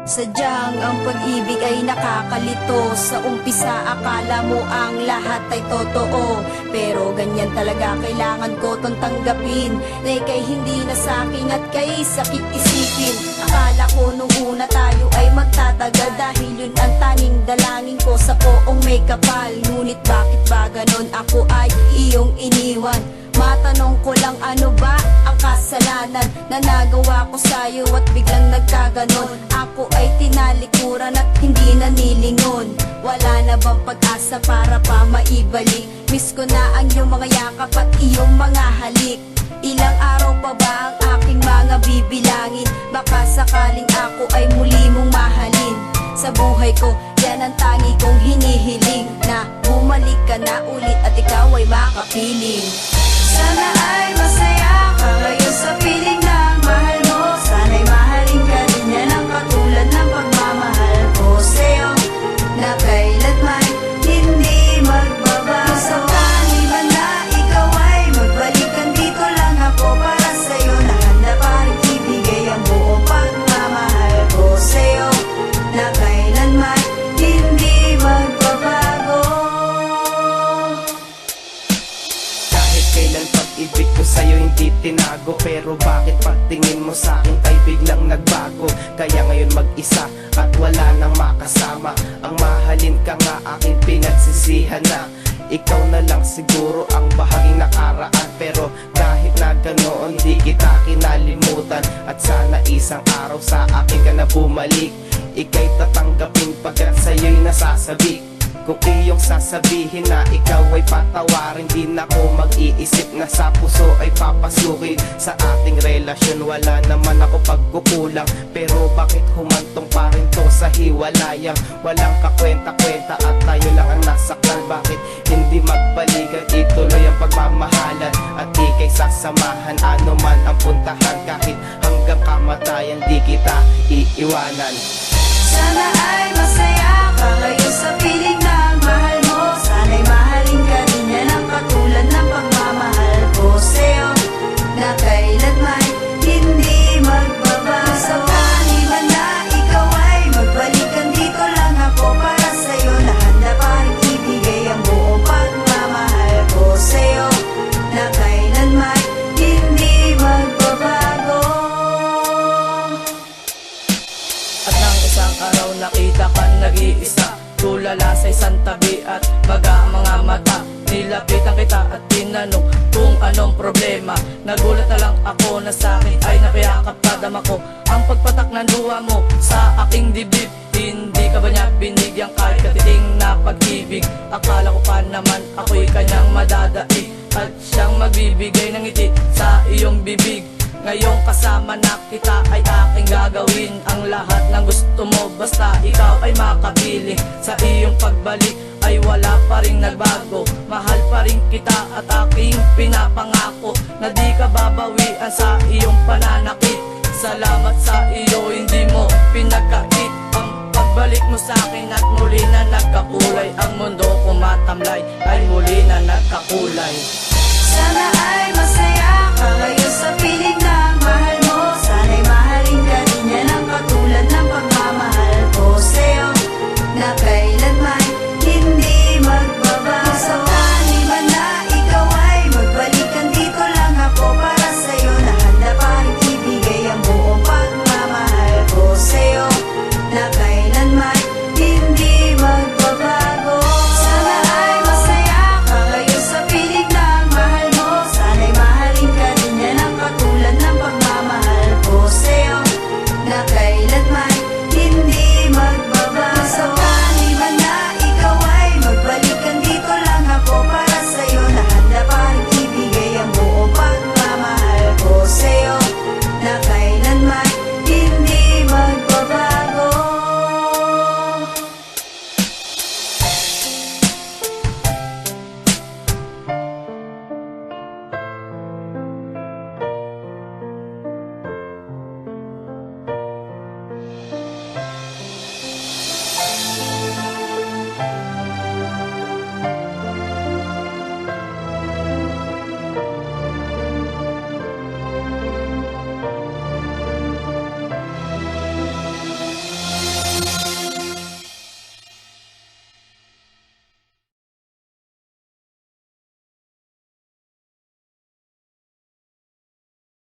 Sadyang ang pag-ibig ay nakakalito. Sa umpisa akala mo ang lahat ay totoo, pero ganyan talaga, kailangan ko tong tanggapin na ika'y hindi na sa'kin at kay sakit isipin. Akala ko nung una tayo ay magtatagal, dahil yun ang tanging dalangin ko sa poong may kapal. Ngunit bakit ba ganon, ako ay iyong iniwan? Matanong ko lang, ano ba ang kasalanan na nagawa ko sa'yo at biglang nagkaganon? Ako ay tinalikuran at hindi nanilingon. Wala na bang pag-asa para pa maibalik? Miss ko na ang iyong mga yakap at iyong mga halik. Ilang araw pa ba ang aking mga bibilangin? Baka sakaling ako ay muli mong mahalin. Sa buhay ko, yan ang tangi kong hinihiling, na bumalik ka na ulit at ikaw ay makapiling. Sana ay masaya ka ngayon sa piling ng mahal mo. Sana'y mahalin ka rin yan ang katulad ng pagmamahal ko sa'yo, na kailanman hindi magbabago. Sa kaniban na ikaw ay magbalikan, dito lang ako para sa'yo, na handa pa rin ibigay ang buong pagmamahal ko sa'yo, na kailanman hindi magbabago. Kailan pag-ibig ko sa'yo hindi tinago, pero bakit pagtingin mo sa'kin ay biglang nagbago? Kaya ngayon mag-isa at wala nang makasama. Ang mahalin ka nga aking pinagsisihan na. Ikaw na lang siguro ang bahaging nakaraan, pero kahit na ganoon di kita kinalimutan. At sana isang araw sa akin ka na bumalik, ika'y tatanggapin pagkat sa'yo'y nasasabik. Kung iyong sasabihin na ikaw ay patawarin, di na ako mag-iisip na sa puso ay papasukin. Sa ating relasyon wala naman ako pagkukulang, pero bakit humantong pa rin to sa hiwalayang? Walang kakwenta-kwenta at tayo lang ang nasaktan. Bakit hindi magbalikan, ituloy ang pagmamahalan at ika'y sasamahan ano man ang puntahan? Kahit hanggang kamatayan di kita iiwanan. Sana ay masaya ka ngayon sa piling ng mahal mo. Sana'y mahalin ka rin yan ang katulad ng pagmamahal ko sa'yo, na kailanman hindi magbabago. Sa kaniban na ikaw ay magbalikan, dito lang ako para sa'yo, na handa pa rin ibigay ang buong pagmamahal ko sa'yo, na kailanman hindi magbabago. At nang isang araw nakita kang nag-iisa, tulala sa isang tabi at baga mga mata. Nilapitan kita at tinanong kung anong problema. Nagulat na lang ako na sa'kin ay napayakap kadama ko ang pagpatak ng luha mo sa aking dibdib. Hindi ka ba niya binigyan kahit katiting na pag-ibig? Akala ko pa naman ako'y kanyang madadaig at siyang magbibigay ng ngiti sa iyong bibig. Ngayong kasama na kita ay aking gagawin ang lahat ng gusto mo, basta ikaw ay makabili. Sa iyong pagbalik ay wala pa ring nagbago, mahal pa rin kita at aking pinapangako na di ka babawian sa iyong pananakit. Salamat sa iyo, hindi mo pinagkait ang pagbalik mo sa akin at muli na nagkakulay. Ang mundo ko matamlay ay muli na nagkakulay. Sana ay masaya